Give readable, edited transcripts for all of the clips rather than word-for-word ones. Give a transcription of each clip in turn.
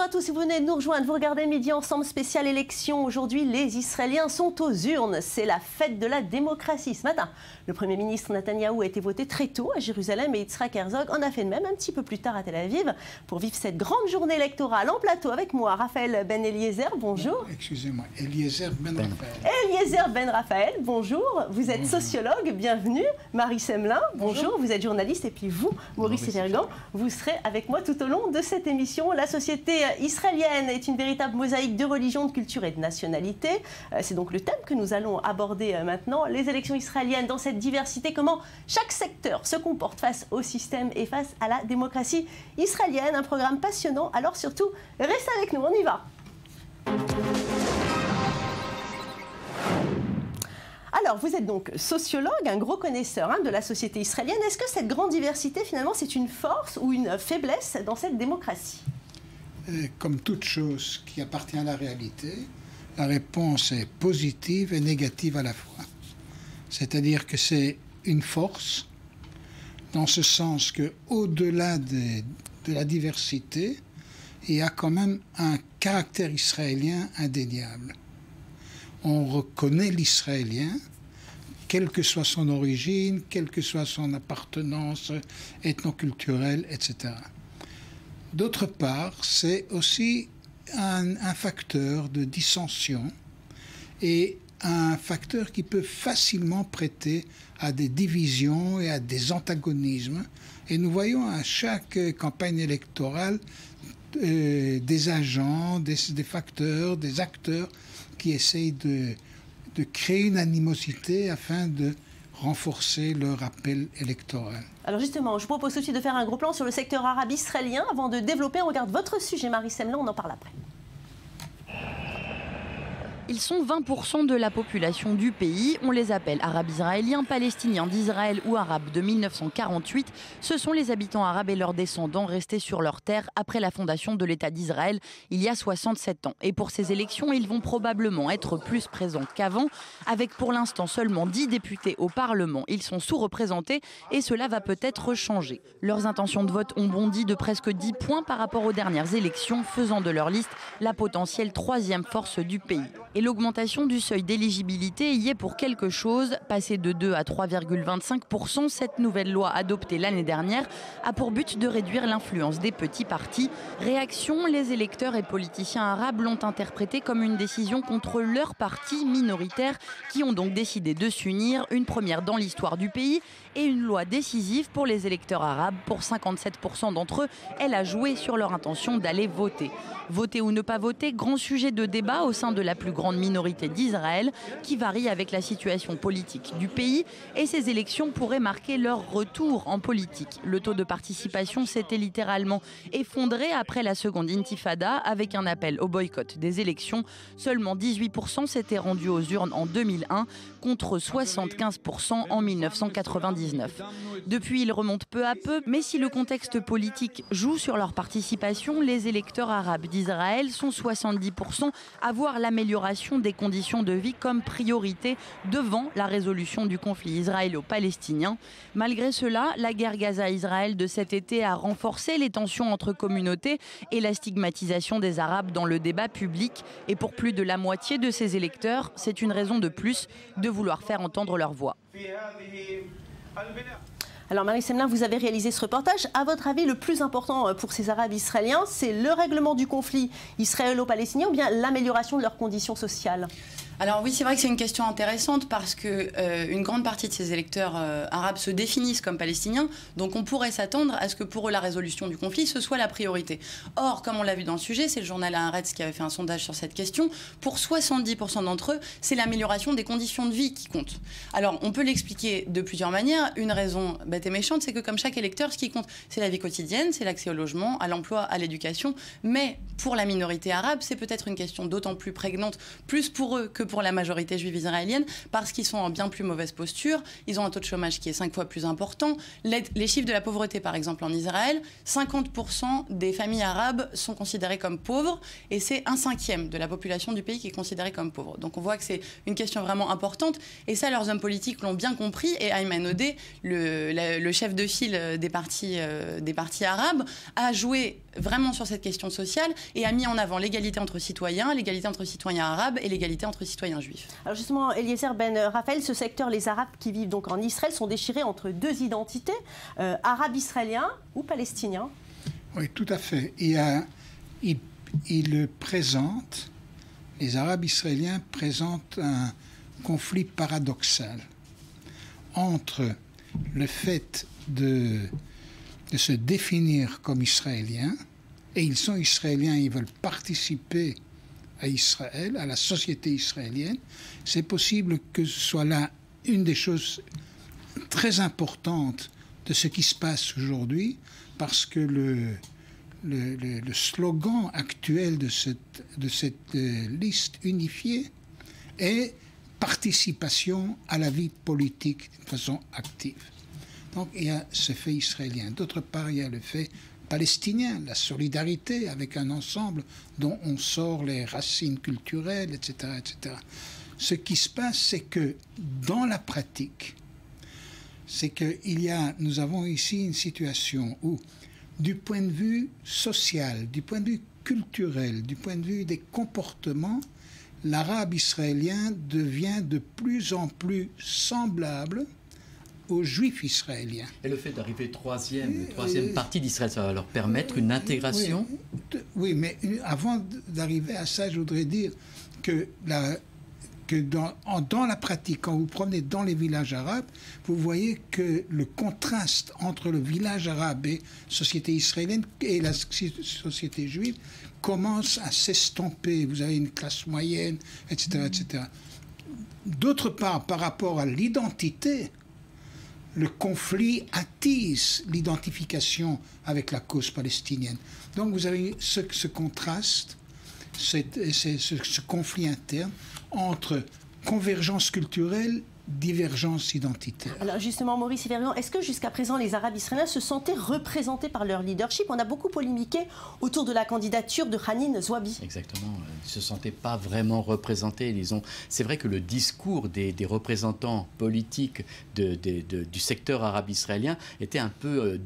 à tous, si vous venez de nous rejoindre, vous regardez Midi Ensemble spécial élection. Aujourd'hui, les Israéliens sont aux urnes. C'est la fête de la démocratie. Ce matin, le Premier ministre Netanyahou a été voté très tôt à Jérusalem et Yitzhak Herzog en a fait de même un petit peu plus tard à Tel Aviv pour vivre cette grande journée électorale. En plateau avec moi, Raphaël Ben Eliezer, bonjour. Excusez-moi, Eliezer Ben Raphaël. Eliezer Ben Raphaël, bonjour. Vous êtes sociologue, bienvenue. Marie Semelin, bonjour. Vous êtes journaliste et puis vous, Maurice Evergan, vous serez avec moi tout au long de cette émission. La société israélienne est une véritable mosaïque de religion, de culture et de nationalité. C'est donc le thème que nous allons aborder maintenant. Les élections israéliennes dans cette diversité, comment chaque secteur se comporte face au système et face à la démocratie israélienne. Un programme passionnant, alors surtout, restez avec nous, on y va. Alors, vous êtes donc sociologue, un gros connaisseur de la société israélienne. Est-ce que cette grande diversité, finalement, c'est une force ou une faiblesse dans cette démocratie ? Comme toute chose qui appartient à la réalité, la réponse est positive et négative à la fois. C'est-à-dire que c'est une force, dans ce sens qu'au-delà de la diversité, il y a quand même un caractère israélien indéniable. On reconnaît l'Israélien, quelle que soit son origine, quelle que soit son appartenance ethnoculturelle, etc. D'autre part, c'est aussi un facteur de dissension et un facteur qui peut facilement prêter à des divisions et à des antagonismes. Et nous voyons à chaque campagne électorale des agents, des facteurs, des acteurs qui essayent de créer une animosité afin de renforcer leur appel électoral. Alors justement, je vous propose aussi de faire un gros plan sur le secteur arabe israélien. Avant de développer, on regarde votre sujet, Marie Semelin, on en parle après. Ils sont 20% de la population du pays. On les appelle arabes israéliens, palestiniens d'Israël ou arabes de 1948. Ce sont les habitants arabes et leurs descendants restés sur leur terre après la fondation de l'État d'Israël il y a 67 ans. Et pour ces élections, ils vont probablement être plus présents qu'avant. Avec pour l'instant seulement 10 députés au Parlement, ils sont sous-représentés et cela va peut-être changer. Leurs intentions de vote ont bondi de presque 10 points par rapport aux dernières élections, faisant de leur liste la potentielle troisième force du pays. Et l'augmentation du seuil d'éligibilité y est pour quelque chose. Passé de 2 à 3,25%, cette nouvelle loi adoptée l'année dernière a pour but de réduire l'influence des petits partis. Réaction, les électeurs et politiciens arabes l'ont interprété comme une décision contre leurs partis minoritaires qui ont donc décidé de s'unir, une première dans l'histoire du pays et une loi décisive pour les électeurs arabes. Pour 57% d'entre eux, elle a joué sur leur intention d'aller voter. Voter ou ne pas voter, grand sujet de débat au sein de la plus grande minorité d'Israël, qui varie avec la situation politique du pays, et ces élections pourraient marquer leur retour en politique. Le taux de participation s'était littéralement effondré après la seconde intifada, avec un appel au boycott des élections. Seulement 18% s'étaient rendus aux urnes en 2001, contre 75% en 1999. Depuis, ils remontent peu à peu, mais si le contexte politique joue sur leur participation, les électeurs arabes d'Israël sont 70% à voir l'amélioration des conditions de vie comme priorité devant la résolution du conflit israélo-palestinien. Malgré cela, la guerre Gaza-Israël de cet été a renforcé les tensions entre communautés et la stigmatisation des Arabes dans le débat public. Et pour plus de la moitié de ces électeurs, c'est une raison de plus de vouloir faire entendre leur voix. Alors Marie Semelin, vous avez réalisé ce reportage. À votre avis, le plus important pour ces Arabes israéliens, c'est le règlement du conflit israélo-palestinien ou bien l'amélioration de leurs conditions sociales ? Alors oui, c'est vrai que c'est une question intéressante parce que une grande partie de ces électeurs arabes se définissent comme palestiniens, donc on pourrait s'attendre à ce que pour eux la résolution du conflit ce soit la priorité. Or, comme on l'a vu dans le sujet, c'est le journal Haaretz qui avait fait un sondage sur cette question, pour 70% d'entre eux, c'est l'amélioration des conditions de vie qui compte. Alors on peut l'expliquer de plusieurs manières. Une raison bête et méchante, c'est que comme chaque électeur, ce qui compte, c'est la vie quotidienne, c'est l'accès au logement, à l'emploi, à l'éducation, mais pour la minorité arabe, c'est peut-être une question d'autant plus prégnante, plus pour eux que pour la majorité juive israélienne, parce qu'ils sont en bien plus mauvaise posture, ils ont un taux de chômage qui est 5 fois plus important. Les chiffres de la pauvreté, par exemple, en Israël, 50% des familles arabes sont considérées comme pauvres, et c'est 1/5 de la population du pays qui est considérée comme pauvre. Donc on voit que c'est une question vraiment importante, et ça, leurs hommes politiques l'ont bien compris, et Ayman Odeh, le chef de file des partis arabes, a joué vraiment sur cette question sociale et a mis en avant l'égalité entre citoyens arabes et l'égalité entre citoyens juifs. Alors justement, Eliezer Ben Raphaël, ce secteur, les Arabes qui vivent donc en Israël sont déchirés entre deux identités, arabes israéliens ou palestiniens. Oui, tout à fait. Il présente, les Arabes israéliens présentent un conflit paradoxal entre le fait de se définir comme israéliens, et ils sont israéliens, ils veulent participer à Israël, à la société israélienne. C'est possible que ce soit là une des choses très importantes de ce qui se passe aujourd'hui, parce que le slogan actuel de cette liste unifiée est participation à la vie politique de façon active. Donc il y a ce fait israélien. D'autre part, il y a le fait palestinien, la solidarité avec un ensemble dont on sort les racines culturelles, etc., etc. Ce qui se passe, c'est que dans la pratique, nous avons ici une situation où, du point de vue social, du point de vue culturel, du point de vue des comportements, l'arabe israélien devient de plus en plus semblable aux juifs israéliens. Et le fait d'arriver troisième partie d'Israël, ça va leur permettre une intégration? Oui, mais avant d'arriver à ça, je voudrais dire que dans la pratique, quand vous promenez dans les villages arabes, vous voyez que le contraste entre le village arabe et la société israélienne et la société juive commence à s'estomper. Vous avez une classe moyenne, etc., etc. D'autre part, par rapport à l'identité, le conflit attise l'identification avec la cause palestinienne. Donc vous avez ce contraste, ce conflit interne entre convergence culturelle, divergence identitaire. Alors justement, Maurice Yvergan, est-ce que jusqu'à présent les Arabes israéliens se sentaient représentés par leur leadership? On a beaucoup polémiqué autour de la candidature de Hanin Zouabi. Exactement, ils ne se sentaient pas vraiment représentés. C'est vrai que le discours des représentants politiques du secteur arabe israélien était un peu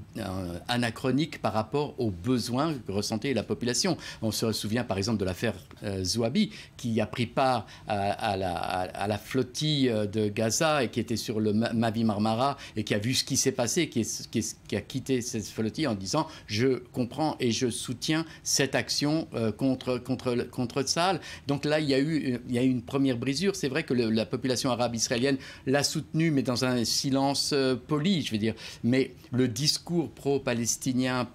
anachronique par rapport aux besoins que ressentait la population. On se souvient par exemple de l'affaire Zouabi, qui a pris part à la flottille de Gaza et qui était sur le Mavi Marmara et qui a vu ce qui s'est passé, qui a quitté cette flottille en disant « je comprends et je soutiens cette action contre Tsahal ». Donc là, il y a eu une première brisure. C'est vrai que la population arabe israélienne l'a soutenu, mais dans un silence poli, je veux dire. Mais le discours pro-palestinien,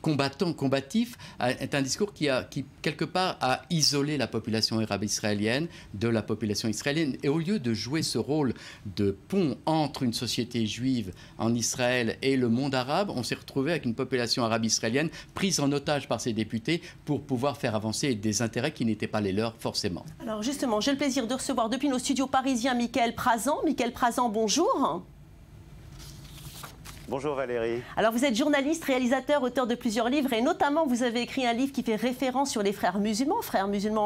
combatif, est un discours qui quelque part, a isolé la population arabe israélienne de la population israélienne. Et au lieu de jouer ce rôle de pont entre une société juive en Israël et le monde arabe, on s'est retrouvé avec une population arabe israélienne prise en otage par ses députés pour pouvoir faire avancer des intérêts qui n'étaient pas les leurs forcément. Alors justement, j'ai le plaisir de recevoir depuis nos studios parisiens Mickaël Prazan. Mickaël Prazan, bonjour. Bonjour Valérie. Alors vous êtes journaliste, réalisateur, auteur de plusieurs livres et notamment vous avez écrit un livre qui fait référence sur les frères musulmans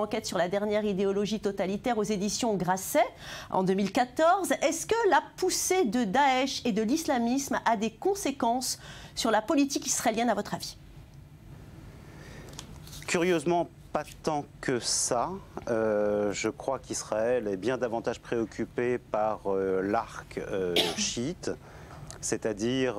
enquête sur la dernière idéologie totalitaire aux éditions Grasset en 2014. Est-ce que la poussée de Daesh et de l'islamisme a des conséquences sur la politique israélienne à votre avis? Curieusement, pas tant que ça. Je crois qu'Israël est bien davantage préoccupé par l'arc chiite, c'est-à-dire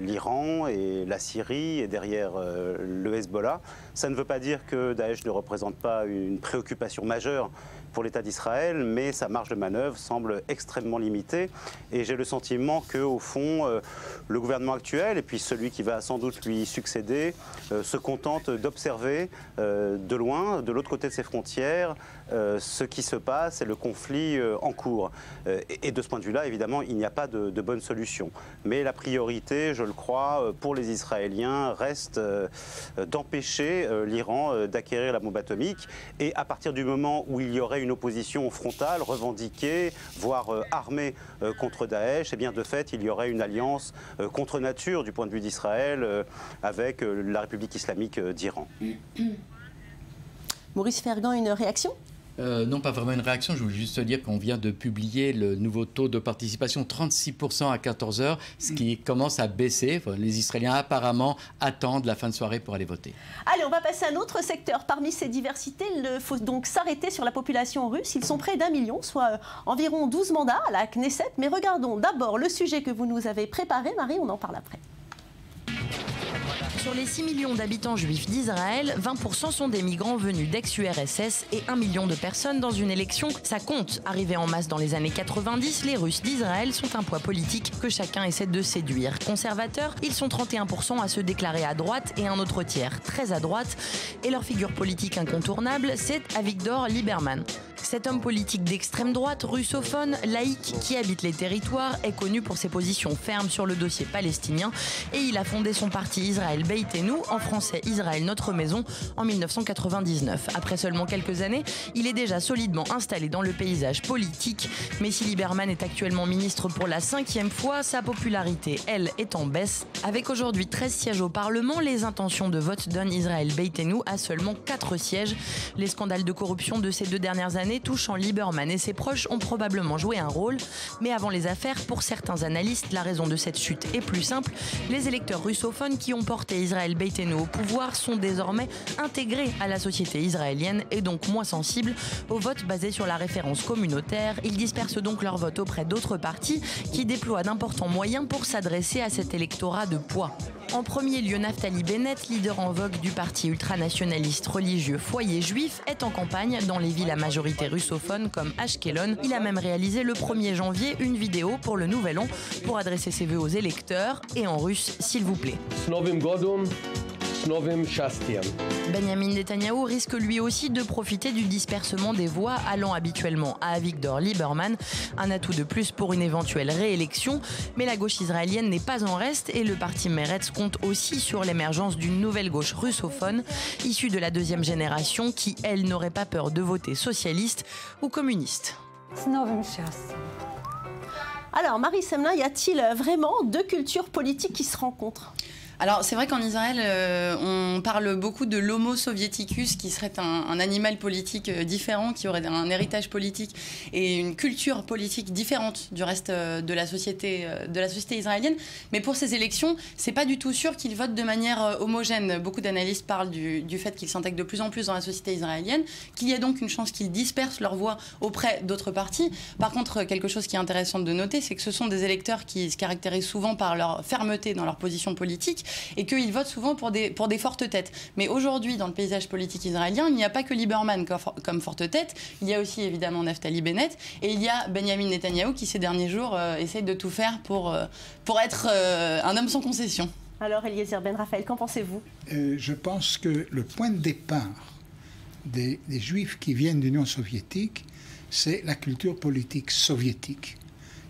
l'Iran et la Syrie et derrière le Hezbollah. Ça ne veut pas dire que Daesh ne représente pas une préoccupation majeure, pour l'État d'Israël, mais sa marge de manœuvre semble extrêmement limitée. Et j'ai le sentiment qu'au fond, le gouvernement actuel, et puis celui qui va sans doute lui succéder, se contentent d'observer de loin, de l'autre côté de ses frontières, ce qui se passe et le conflit en cours. Et de ce point de vue-là, évidemment, il n'y a pas de bonne solution. Mais la priorité, je le crois, pour les Israéliens, reste d'empêcher l'Iran d'acquérir la bombe atomique. Et à partir du moment où il y aurait une opposition frontale, revendiquée, voire armée contre Daesh, eh bien de fait, il y aurait une alliance contre nature du point de vue d'Israël avec la République islamique d'Iran. Maurice Fergan, une réaction ? Non, pas vraiment une réaction. Je voulais juste dire qu'on vient de publier le nouveau taux de participation, 36% à 14 h, ce qui commence à baisser. Les Israéliens apparemment attendent la fin de soirée pour aller voter. Allez, on va passer à un autre secteur. Parmi ces diversités, il faut donc s'arrêter sur la population russe. Ils sont près d'1 million, soit environ 12 mandats à la Knesset. Mais regardons d'abord le sujet que vous nous avez préparé. Marie, on en parle après. Sur les 6 millions d'habitants juifs d'Israël, 20% sont des migrants venus d'ex-URSS et 1 million de personnes dans une élection. Ça compte. Arrivés en masse dans les années 90, les Russes d'Israël sont un poids politique que chacun essaie de séduire. Conservateurs, ils sont 31% à se déclarer à droite et un autre tiers très à droite. Et leur figure politique incontournable, c'est Avigdor Lieberman. Cet homme politique d'extrême droite, russophone, laïque, qui habite les territoires, est connu pour ses positions fermes sur le dossier palestinien et il a fondé son parti Israël Beitenu, en français Israël Notre Maison, en 1999. Après seulement quelques années, il est déjà solidement installé dans le paysage politique. Mais si Lieberman est actuellement ministre pour la 5e fois, sa popularité, elle, est en baisse. Avec aujourd'hui 13 sièges au Parlement, les intentions de vote donnent Israël Beitenu à seulement 4 sièges. Les scandales de corruption de ces 2 dernières années touchant Lieberman et ses proches ont probablement joué un rôle. Mais avant les affaires, pour certains analystes, la raison de cette chute est plus simple. Les électeurs russophones qui ont porté Israël Beitenu au pouvoir sont désormais intégrés à la société israélienne et donc moins sensibles au vote basé sur la référence communautaire. Ils dispersent donc leur vote auprès d'autres partis qui déploient d'importants moyens pour s'adresser à cet électorat de poids. En premier lieu, Naftali Bennett, leader en vogue du parti ultranationaliste religieux Foyer Juif, est en campagne dans les villes à majorité russophone comme Ashkelon. Il a même réalisé le 1er janvier une vidéo pour le Nouvel An pour adresser ses vœux aux électeurs et en russe, s'il vous plaît. Benjamin Netanyahou risque lui aussi de profiter du dispersement des voix allant habituellement à Avigdor Lieberman, un atout de plus pour une éventuelle réélection. Mais la gauche israélienne n'est pas en reste et le parti Meretz compte aussi sur l'émergence d'une nouvelle gauche russophone, issue de la 2e génération qui, elle, n'aurait pas peur de voter socialiste ou communiste. Alors, Marie Semelin, y a-t-il vraiment 2 cultures politiques qui se rencontrent ? Alors, c'est vrai qu'en Israël, on parle beaucoup de l'homo soviéticus, qui serait un animal politique différent, qui aurait un héritage politique et une culture politique différente du reste de la société israélienne. Mais pour ces élections, c'est pas du tout sûr qu'ils votent de manière homogène. Beaucoup d'analystes parlent du fait qu'ils s'intègrent de plus en plus dans la société israélienne, qu'il y a donc une chance qu'ils dispersent leur voix auprès d'autres partis. Par contre, quelque chose qui est intéressant de noter, c'est que ce sont des électeurs qui se caractérisent souvent par leur fermeté dans leur position politique, et qu'ils votent souvent pour des fortes têtes. Mais aujourd'hui, dans le paysage politique israélien, il n'y a pas que Lieberman comme forte tête, il y a aussi évidemment Naftali Bennett, et il y a Benjamin Netanyahou qui, ces derniers jours, essaye de tout faire pour être un homme sans concession. Alors, Eliezer Ben Raphaël, qu'en pensez-vous ? Je pense que le point de départ des Juifs qui viennent de l'Union soviétique, c'est la culture politique soviétique,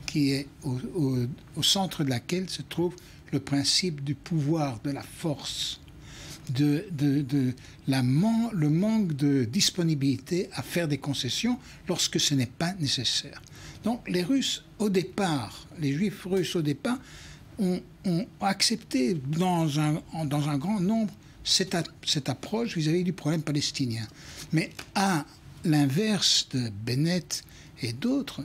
qui est au centre de laquelle se trouve le principe du pouvoir, de la force, le manque de disponibilité à faire des concessions lorsque ce n'est pas nécessaire. Donc les Russes, au départ, les Juifs russes au départ, ont accepté dans un grand nombre cette approche vis-à-vis du problème palestinien. Mais à l'inverse de Bennett et d'autres,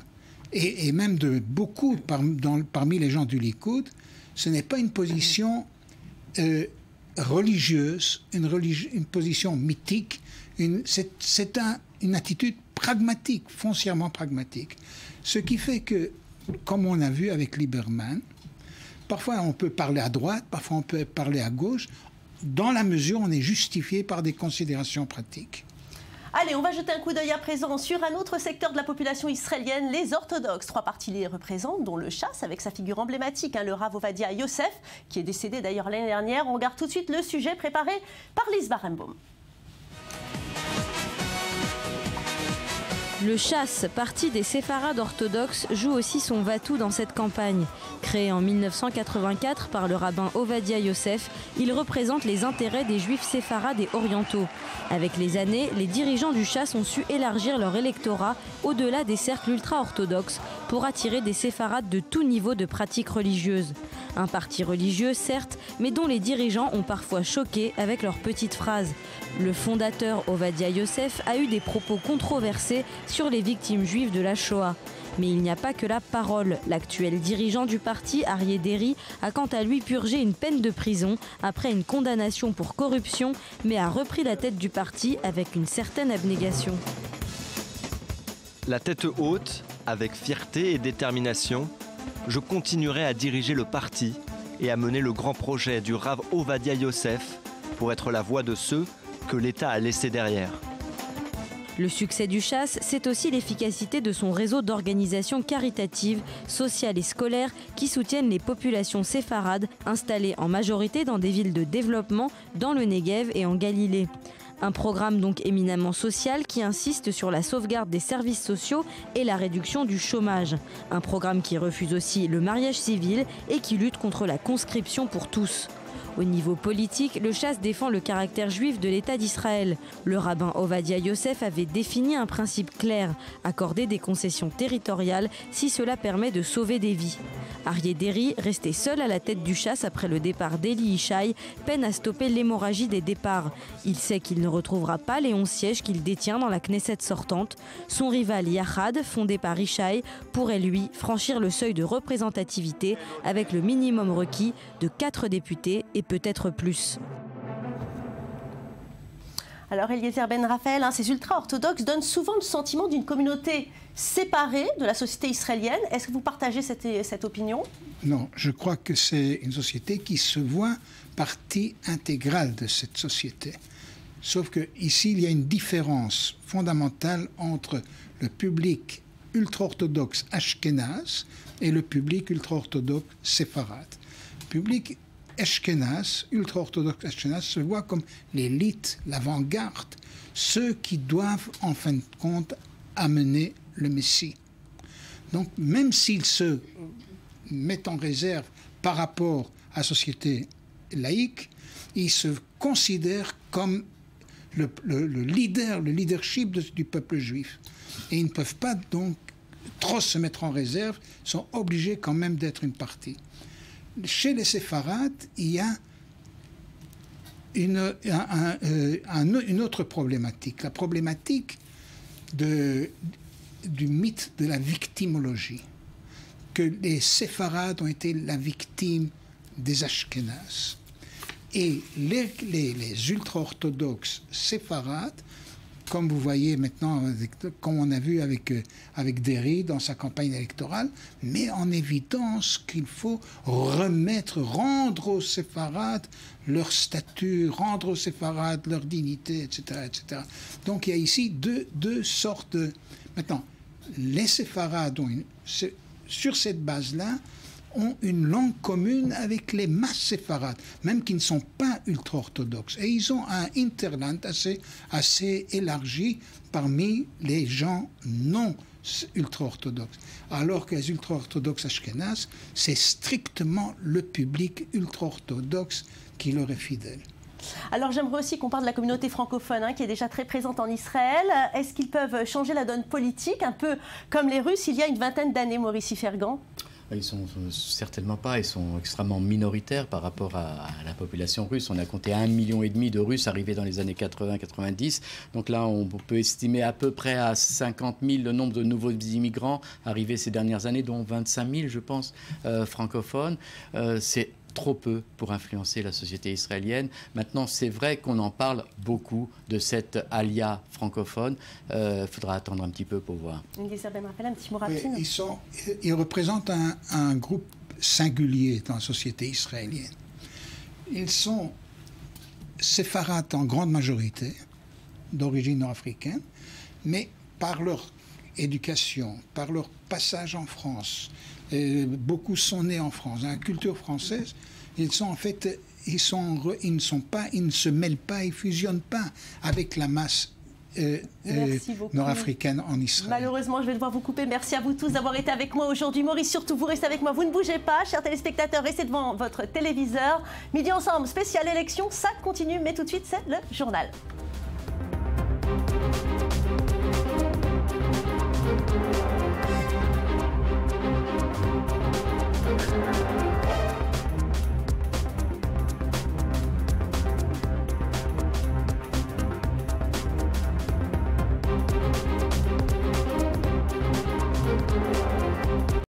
et même de beaucoup parmi les gens du Likoud, ce n'est pas une position religieuse, une position mythique, c'est une attitude pragmatique, foncièrement pragmatique. Ce qui fait que, comme on a vu avec Lieberman, parfois on peut parler à droite, parfois on peut parler à gauche, dans la mesure où on est justifié par des considérations pratiques. Allez, on va jeter un coup d'œil à présent sur un autre secteur de la population israélienne, les orthodoxes. 3 partis les représentent, dont le Chass, avec sa figure emblématique, le Rav Ovadia Yosef, qui est décédé d'ailleurs l'année dernière. On regarde tout de suite le sujet préparé par Lise Barenbaum. Le Chass, parti des séfarades orthodoxes, joue aussi son va-tout dans cette campagne. Créé en 1984 par le rabbin Ovadia Yosef, il représente les intérêts des juifs séfarades et orientaux. Avec les années, les dirigeants du Chass ont su élargir leur électorat au-delà des cercles ultra-orthodoxes pour attirer des séfarades de tout niveau de pratiques religieuses. Un parti religieux, certes, mais dont les dirigeants ont parfois choqué avec leurs petites phrases. Le fondateur Ovadia Yosef a eu des propos controversés sur les victimes juives de la Shoah. Mais il n'y a pas que la parole. L'actuel dirigeant du parti, Aryeh Deri, a quant à lui purgé une peine de prison après une condamnation pour corruption, mais a repris la tête du parti avec une certaine abnégation. La tête haute, avec fierté et détermination, je continuerai à diriger le parti et à mener le grand projet du Rav Ovadia Yosef pour être la voix de ceux que l'État a laissés derrière. Le succès du Chass, c'est aussi l'efficacité de son réseau d'organisations caritatives, sociales et scolaires qui soutiennent les populations séfarades installées en majorité dans des villes de développement, dans le Negev et en Galilée. Un programme donc éminemment social qui insiste sur la sauvegarde des services sociaux et la réduction du chômage. Un programme qui refuse aussi le mariage civil et qui lutte contre la conscription pour tous. Au niveau politique, le Chass défend le caractère juif de l'État d'Israël. Le rabbin Ovadia Yosef avait défini un principe clair, accorder des concessions territoriales si cela permet de sauver des vies. Aryeh Deri, resté seul à la tête du Chass après le départ d'Eli Yishai, peine à stopper l'hémorragie des départs. Il sait qu'il ne retrouvera pas les 11 sièges qu'il détient dans la Knesset sortante. Son rival Yachad, fondé par Yishai, pourrait lui franchir le seuil de représentativité avec le minimum requis de 4 députés et peut-être plus. Alors Eliezer Ben Raphaël, ces ultra-orthodoxes donnent souvent le sentiment d'une communauté séparée de la société israélienne. Est-ce que vous partagez cette opinion? Non, je crois que c'est une société qui se voit partie intégrale de cette société. Sauf qu'ici, il y a une différence fondamentale entre le public ultra-orthodoxe ashkénaze et le public ultra-orthodoxe séfarade. Le public ashkénaze, ultra-orthodoxe ashkénaze, se voit comme l'élite, l'avant-garde, ceux qui doivent en fin de compte amener le Messie. Donc même s'ils se mettent en réserve par rapport à la société laïque, ils se considèrent comme le leadership du peuple juif. Et ils ne peuvent pas donc trop se mettre en réserve, ils sont obligés quand même d'être une partie. Chez les séfarades, il y a une autre problématique, la problématique du mythe de la victimologie, que les séfarades ont été la victime des ashkénazes. Et les ultra-orthodoxes séfarades, comme vous voyez maintenant, comme on a vu avec Deri dans sa campagne électorale, met en évidence qu'il faut rendre aux séfarades leur statut, rendre aux séfarades leur dignité, etc., etc. Donc il y a ici deux sortes de... Maintenant, les séfarades sur cette base-là, ont une langue commune avec les masses séfarades, même qui ne sont pas ultra-orthodoxes. Et ils ont un hinterland assez élargi parmi les gens non ultra-orthodoxes. Alors que les ultra-orthodoxes ashkénazes, c'est strictement le public ultra-orthodoxe qui leur est fidèle. Alors j'aimerais aussi qu'on parle de la communauté francophone qui est déjà très présente en Israël. Est-ce qu'ils peuvent changer la donne politique, un peu comme les Russes il y a une vingtaine d'années, Maurice Ifergan? Ils sont certainement pas, ils sont extrêmement minoritaires par rapport à la population russe. On a compté 1,5 million de Russes arrivés dans les années 80-90. Donc là, on peut estimer à peu près à 50 000 le nombre de nouveaux immigrants arrivés ces dernières années, dont 25 000, je pense, francophones. C'est trop peu pour influencer la société israélienne. Maintenant, c'est vrai qu'on en parle beaucoup de cette alia francophone. Il faudra attendre un petit peu pour voir. Un petit mot rapide. Ils représentent un groupe singulier dans la société israélienne. Ils sont séfarades en grande majorité, d'origine nord-africaine, mais par leur éducation, par leur passage en France, beaucoup sont nés en France, dans la culture française, ils sont en fait, ils ne se mêlent pas, ils fusionnent pas avec la masse nord-africaine en Israël. Malheureusement, je vais devoir vous couper. Merci à vous tous d'avoir été avec moi aujourd'hui. Maurice, surtout, vous restez avec moi. Vous ne bougez pas, chers téléspectateurs, restez devant votre téléviseur. Midi ensemble, spéciale élection, ça continue, mais tout de suite, c'est le journal.